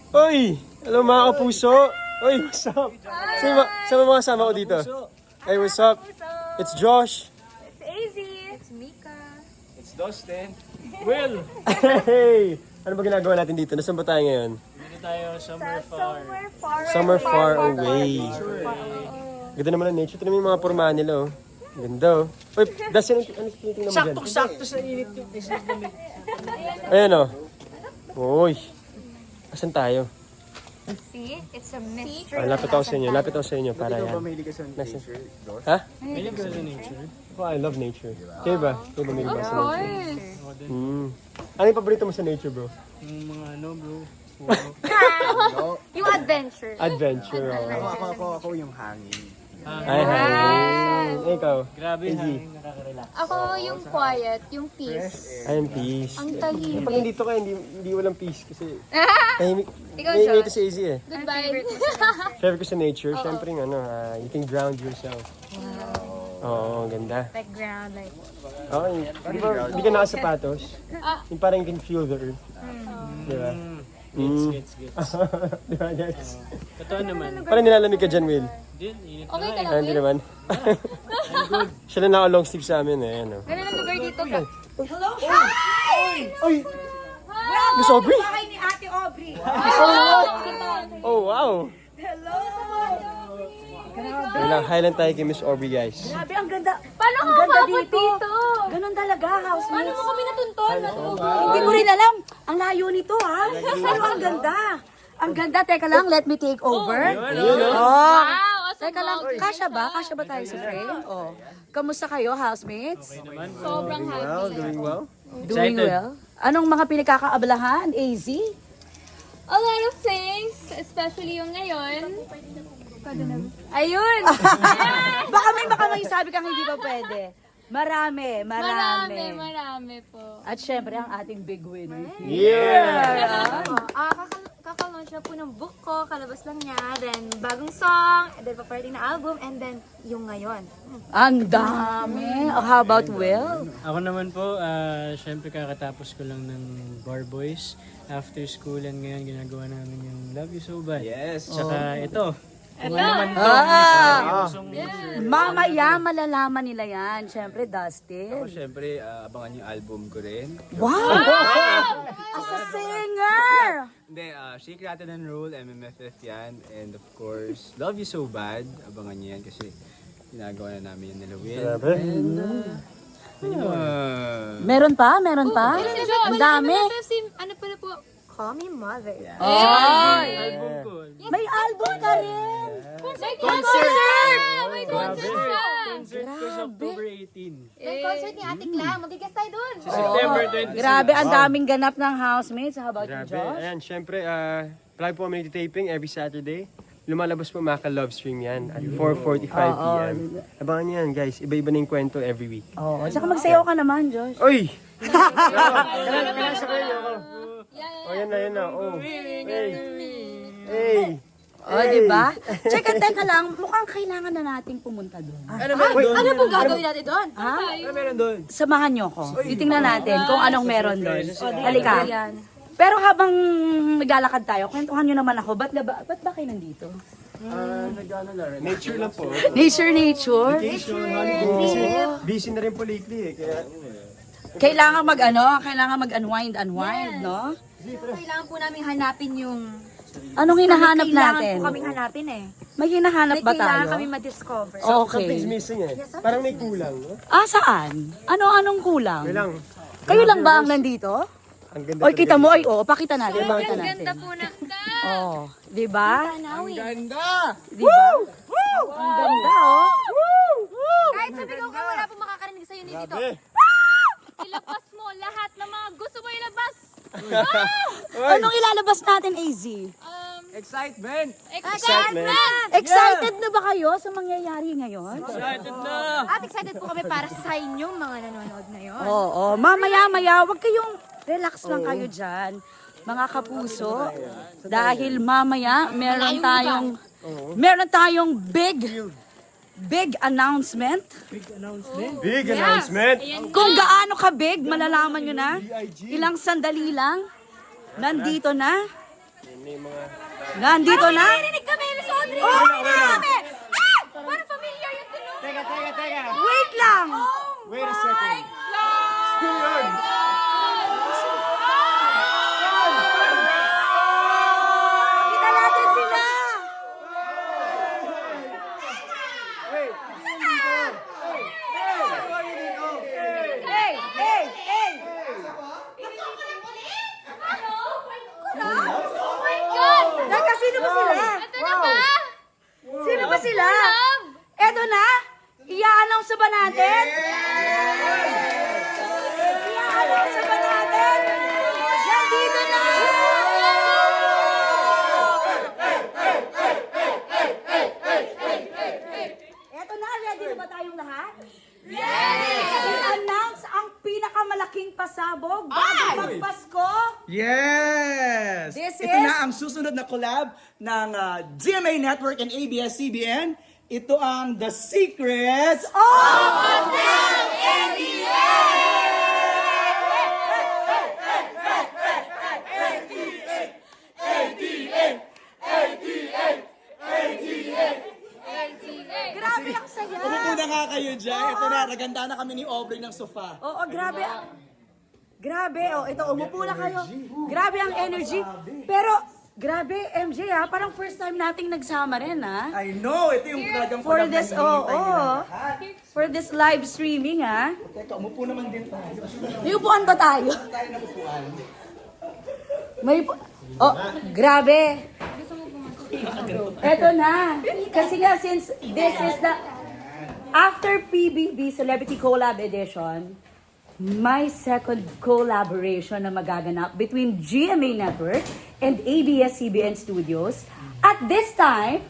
Oy! Hello mga kapuso! Oy, what's up? Sama mga kasama ko dito. Hey, what's up? It's Josh. It's AZ. It's Mika. It's Dustin. Will! Hey! Ano ba ginagawa natin dito? Nasaan ba tayo ngayon? Dito tayo somewhere far. Somewhere far away. Ganda naman ang nature. Ito naman yung mga pormahan nila, oh. Ganda, oh. Uy, Dustin, ano tinitingnan mo dyan? Saktong-sakto sa init yung lamig. Ayan, oh. Uy. Asan tayo? See? It's a mystery. Lapit ako sa inyo. Lapit ako sa inyo para Ikaw ba yan. mahilig ka sa nature, Josh? Ha? Mahilig ka sa nature? Oh, I love nature. Kayo ba? Kayo ba mahilig ba sa nature? course. Ako din. Ano yung paborito mo sa nature, bro? Yung mga ano bro. Yung adventure. Adventure, oh. Ako yung hangin. Ay, hi. Ikaw? Grabe Easy. hangin, nakaka-relax. Ako yung quiet, yung peace. Ayun, peace. Ang Pag tahimik. nandito ka, hindi walang peace kasi tahimik. Ikaw, May Josh? ito si Easy eh. Goodbye. Favorite ko sa nature, syempre yung ano, you can ground yourself. Oo, ang ganda. Like ground, like... Oo, di ka nakasapatos. Yung parang you can feel the earth. Di ba? Gets. Di ba, guys? Totoo naman. Parang nilalamig ka dyan, Will. Din, init na Okay ka nga lang, Hindi Will? naman. Siya lang naka-long sleeve sa amin eh. Ano. Ganun ang lugar dito ka. Ay! Miss Aubrey? Bahay ni Ate Aubrey. Oh, wow! Hello, highland tayo kay Miss Aubrey, guys. Grabe, ang ganda. Paano Ang ka ganda umabot dito. dito? Ganon talaga, Paano housemates. mo kami natuntun? Hindi ko rin alam. Ang layo nito, ha? Pero ang ganda. Ang ganda. Teka lang, let me take over. Oh. Wow, Teka lang, kasya ba? Kasya ba tayo sa frame? Oh. Kamusta kayo, housemates? sobrang happy. Doing well? Doing Excited. well? Anong mga pinagkakaabalahan, AZ? A lot of things, especially yung ngayon. Ayun! Baka may sabi kang hindi pa pwede. Marami. Marami po. At syempre, ang ating big winner. Yeah! Kakalaunch na po ng book ko, kalabas lang niya, then bagong song, and then paparating na album, and then yung ngayon. Ang dami. Oh, how about Will? Ako naman po, syempre kakatapos ko lang ng Bar Boys after school and ngayon ginagawa namin yung Love You So Bad. Yes. Tsaka ito. Mamaya, malalaman nila yan. Syempre, Ako Dustin. syempre, abangan yung album ko rin. Wow! As a singer! Hindi, Shake, Rattle and Roll, MMFF yan. And of course, Love You So Bad. Abangan niyo yan kasi ginagawa na namin yung nila Will. Grabe. Meron pa? Ang dami. Ano pala po? Call Me Mother. Album ko. May album ka rin. Concert! May concert siya! Concert ko sa October 18. May concert ni Ate Clam. Magigas tayo dun. Sa September 26. Grabe, ang daming ganap ng housemates. How about you, Grabe. Josh? Ayan, syempre, palagi po kami nagtitaping every Saturday. Lumalabas po Maka Love Stream yan at 4:45 p.m. Abangan niyo yan, guys. Iba-iba na yung kwento every week. Oo. Tsaka magsayaw ka naman, Josh. Oy! Kailan sa kayo ako? Oh, yan na. Oh. Hey! O, diba? Tsaka, teka lang, mukhang kailangan na nating pumunta doon. Ano pong gagawin natin doon? Ha? Ano meron doon? Samahan nyo ko. Titingnan natin kung anong meron doon. Halika. Pero habang naglalakad tayo, kwentuhan nyo naman ako, ba't ba kayo nandito? Nag-ano lang rin. Nature lang po. Nature? Busy na rin po lately eh. Kaya, Kailangan mag-unwind, no? Kailangan po namin hanapin yung... Anong hinahanap natin? Kailangan po kaming hanapin eh. May hinahanap ba Kailangan tayo? kami ma-discover. something's Okay. missing eh. Parang may kulang, no? Saan? Anong kulang? Kailang. Kayo lang ba ang nandito? Ang ganda Oy, kita mo, pakita natin, pakita Ang natin. ganda po na. Oh, di ba? Ang Ganda! Di ba? Ang ganda, oh. Kahit sabihin ko wala pong makakarinig sa'yo dito. Ilabas mo lahat ng mga gusto mo ilabas. Anong ilalabas natin, AZ? Excitement! Excitement. Excited na ba kayo sa mangyayari ngayon? Excited na! At excited po kami para sa inyong mga nanonood ngayon. Oo, mamaya-maya, wag kayong relax lang kayo dyan, mga kapuso. Dahil mamaya, meron tayong big announcement. Big announcement. Kung gaano ka big, malalaman nyo na. Ilang sandali lang, nandito na Yan na yung mga... Nandito na? Narinig kami, Miss Audrey! Oh, Narinig kami! Ah! Parang familiar yung tunog! Teka! Wait lang! Wait a second. Kita natin sila! Hey! Oh my God! Teka, sino ba sila? Ito na ba? Sino ba sila? Eto na? I-announce ba natin? I-announce ba natin? Nandito na! Eto na, ready na ba tayong lahat? I-announce ang pinakamalaking pasabog bago magpasko. Yes! This Ito is- na ang susunod na collab ng GMA Network and ABS-CBN. Ito ang The Secrets Grabe ang saya. Umupo na nga kayo dyan. Ito na, naganda na kami ni Aubrey ng sofa. Oo, grabe. Grabe, ito, umupo na kayo. Grabe ang energy. Pero, grabe, MJ parang first time nating nagsama rin I know, ito yung talagang For collab na this, hinihintay nila oo. lahat. For this live streaming, Teka, umupo naman din tayo. May upuan ba tayo? Tayo na upuan. Grabe. Eto na. Kasi nga, since this is the after PBB Celebrity Collab Edition, my second collaboration na magaganap between GMA Network and ABS-CBN Studios. At this time,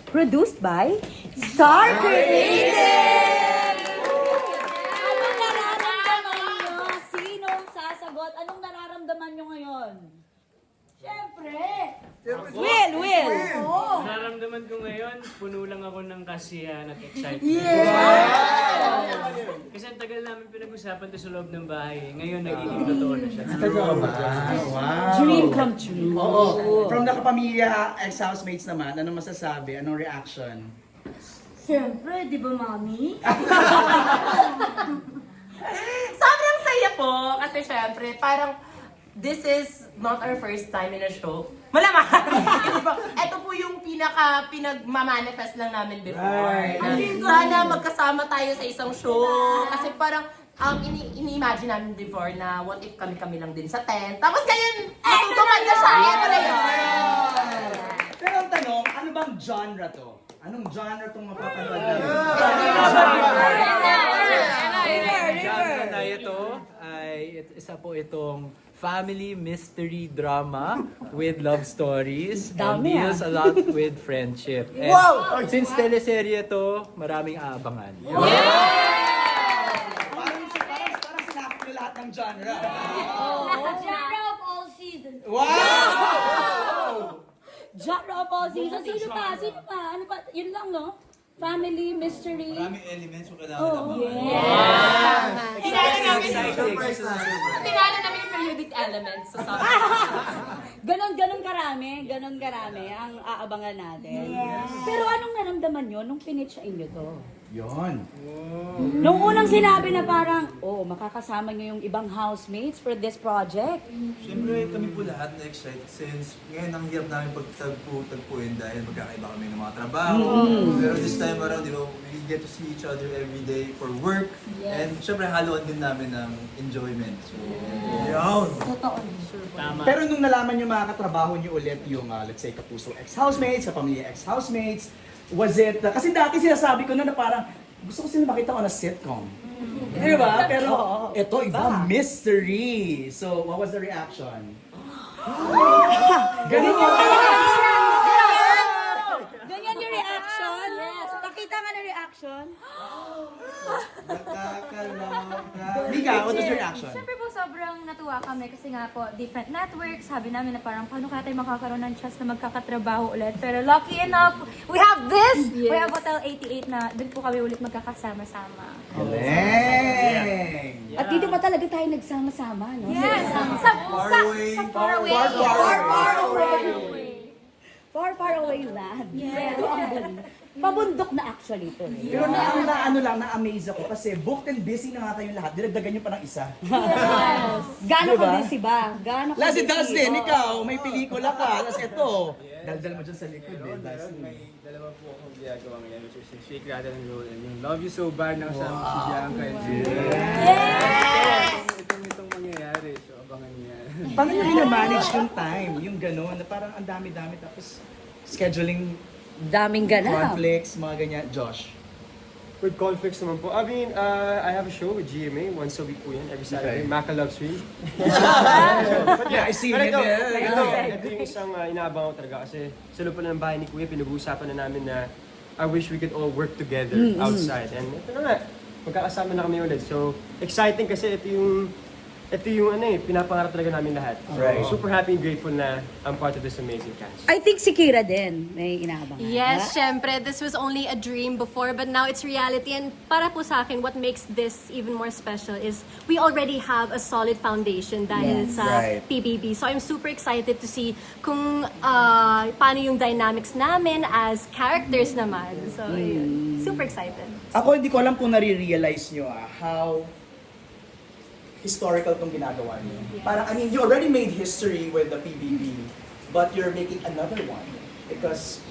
produced by Star Creative! Anong nararamdaman nyo? Sinong sasagot? Anong nararamdaman nyo ngayon? Siyempre! Will! Nararamdaman ko ngayon, puno lang ako ng kasiyahan at excitement. Kasi ang tagal namin pinag-usapan to sa loob ng bahay. Ngayon, nagiging totoo na siya. Wow. Dream come true. Oo. From the kapamilya, ex-housemates naman, anong masasabi? Anong reaction? Siyempre, di ba, Mami? Sobrang saya po kasi syempre parang this is not our first time in a show. Malamang! Ito po yung pinagmamanifest lang namin before. Sana magkasama tayo sa isang show. Kasi parang ini-imagine namin before na what if kami lang din sa tent. Tapos ngayon, natutupad na siya. Ito na yun. Pero ang tanong, ano bang genre to? Anong genre itong mapapanood namin? Genre na ito ay isa po itong family mystery drama with love stories and Dami, deals a lot with friendship. And since teleserye to, maraming aabangan. Parang sinakop niyo lahat ng genre. Genre of all seasons. Wow! Genre of all seasons. Sino pa? Ano pa? Yun lang, no? Family, mystery. Maraming elements yung kailangan Tingnan namin yung periodic elements sa sound. Ganon karami ang aabangan natin. Pero anong naramdaman nyo nung pinitch inyo to? Yon. Nung unang sinabi na parang, makakasama nyo yung ibang housemates for this project. Siyempre kami po lahat na-excite since ngayon ang hirap namin pagtagpuin dahil magkakaiba kami ng mga trabaho. Pero this time around, we get to see each other every day for work. And siyempre haluan din namin ng enjoyment. So, yun. Tama. Pero nung nalaman nyo mga katrabaho nyo ulit yung, let's say, Kapuso ex-housemates, sa pamilya ex-housemates, was it, kasi dati sinasabi ko na parang, gusto ko sila makita ko na sitcom. Di ba? Pero ito, iba, mystery. So, what was the reaction? Ganun yung Ganyan yung reaction? Yes. Pakita nga na reaction. Mika, what was your reaction? Siyempre po, sobrang natuwa kami kasi nga po, different networks. Sabi namin na parang, paano kaya tayo makakaroon ng chance na magkakatrabaho ulit? Pero lucky enough, we have this! We have Hotel 88 na doon po kami ulit magkakasama-sama. Galing! At dito pa talaga tayo nagsama-sama, no? Yes! Sa far away. Far away. Far, far away land. Pero ang galing. Pabundok na actually ito. Pero na-amaze ako kasi booked and busy na nga kayong lahat. Dinagdagan nyo pa ng isa. Gano'n Diba? ka busy ba? Gano'n ka Last busy? Dustin, Oo. ikaw, may pelikula ka. Tapos ito, daldal mo dyan sa likod eh. Meron, Dustin. may dalawa po akong ginagawa ngayon, which is yung Shake, Rattle, and Roll, and yung Love You So Bad na kasama ko si Bianca and Itong mangyayari, so abangan niya. Paano nyo rin-manage yung time? Yung gano'n, na parang ang dami-dami. Tapos scheduling Daming ganap. conflicts, mga ganyan. Josh. With conflicts naman po. I mean, I have a show with GMA. Once a week po yan. Every Saturday. Okay. Maka Love Stream. Yeah, I see Pero you there. ito yung isang inaabang ko talaga. Kasi sa loob na ng bahay ni Kuya, pinag-uusapan na namin na I wish we could all work together outside. And ito na nga, magkakasama na kami ulit. So, exciting kasi ito yung pinapangarap talaga namin lahat. So, Right. super happy and grateful na I'm part of this amazing cast. I think si Kira din may inaabangan. Yes, syempre, this was only a dream before, but now it's reality. And para po sa akin, what makes this even more special is we already have a solid foundation dahil Yes, sa right. PBB. So I'm super excited to see kung paano yung dynamics namin as characters naman. So, yun. Super excited. Ako hindi ko alam kung nare-realize nyo how historical tong ginagawa niyo. Parang, I mean, you already made history with the PBB, but you're making another one. Because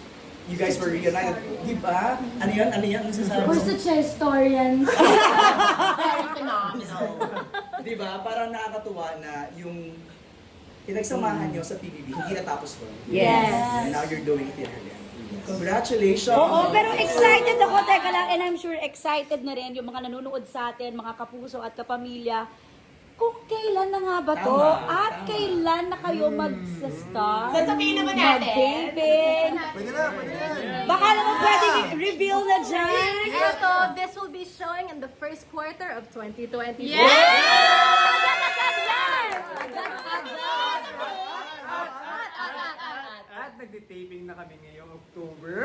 you guys were reunited. Di ba? Ano yan? Ano yan? Ano sasabi mo? We're such a historian. Very phenomenal. Di ba? Parang nakakatuwa na yung pinagsamahan nyo sa PBB, hindi natapos ko. Yes. And now you're doing it here again. Congratulations! Oo, pero excited ako. Teka lang, and I'm sure excited na rin yung mga nanonood sa atin, mga kapuso at kapamilya. Kung kailan na nga ba to? Tama, At tama. kailan na kayo mag-start? Sasabihin naman natin. Mag-taping? Pwede na, pwede na. Baka naman pwede reveal na dyan. Ito, this will be showing in the first quarter of 2024. At nagtitaping na kami ngayong October.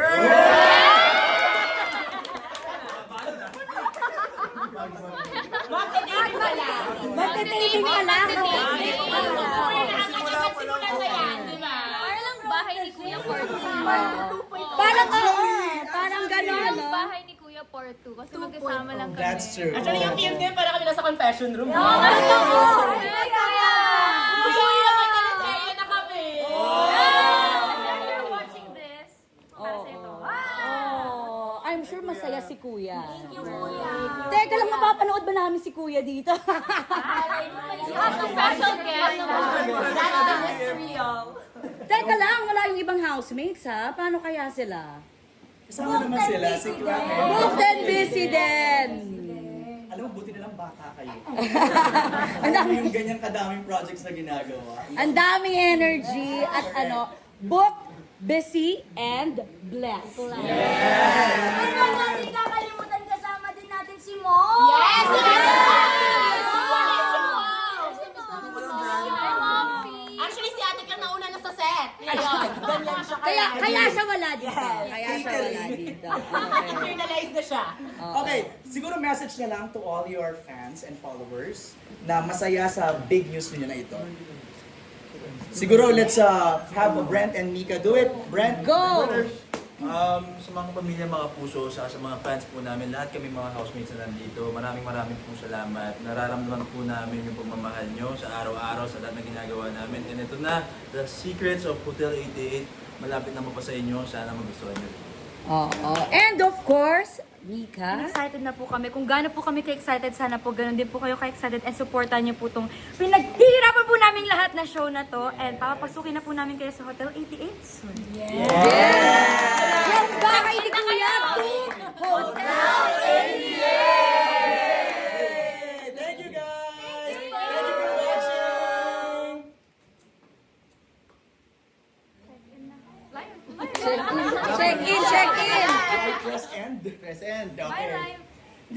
Magkakita ka lang. Magte-taping ka lang. Parang bahay ni Kuya Porto. Parang parang gano'n, no? Bahay ni Kuya Porto. Kasi magkasama lang kami. That's true. Actually, yung film niya, para kami nasa confession room. Kuya! Kuya, may teleserye na kami. If you're watching this, para sa ito. Oh, I'm sure masaya si Kuya. Thank you, Kuya. Teka lang, mapapanood ba namin si Kuya dito? Special guest. That's the mystery of... Teka lang, wala yung ibang housemates ha? Paano kaya sila? Kasama naman sila, si Kuya. Booked and busy din! Alam mo, buti na lang bata kayo. Ang Alam mo dami, yung ganyan kadaming projects na ginagawa. ang daming energy at booked, busy, and blessed. Pero natin kakalimutan kasama din natin si Mo. Yes! Actually, si ate ka nauna na sa set. Ngayon, ganyan siya. Kaya siya wala dito. Kaya siya wala dito. Okay. Internalize na siya. Okay, siguro message na lang to all your fans and followers na masaya sa big news niyo na ito. Siguro let's have Brent and Mika do it. Brent, Go! Sa mga pamilya, mga puso, sa mga fans po namin, lahat kami mga housemates na nandito, maraming po salamat. Nararamdaman po namin yung pagmamahal nyo sa araw-araw, sa lahat na ginagawa namin. And ito na, The Secrets of Hotel 88, malapit na mapasa inyo, sana magustuhan nyo. Oo. And of course, Mika. Excited na po kami. Kung gaano po kami ka-excited, sana po ganun din po kayo ka-excited and supportan niyo po itong pinaghihirapan po namin lahat na show na to and papapasukin na po namin kayo sa Hotel 88 soon. Yung bahay ni Kuya to Hotel 88! thank you guys! Thank you for watching! Check in, check in! Press end. Press end. Okay. Bye, Ryan.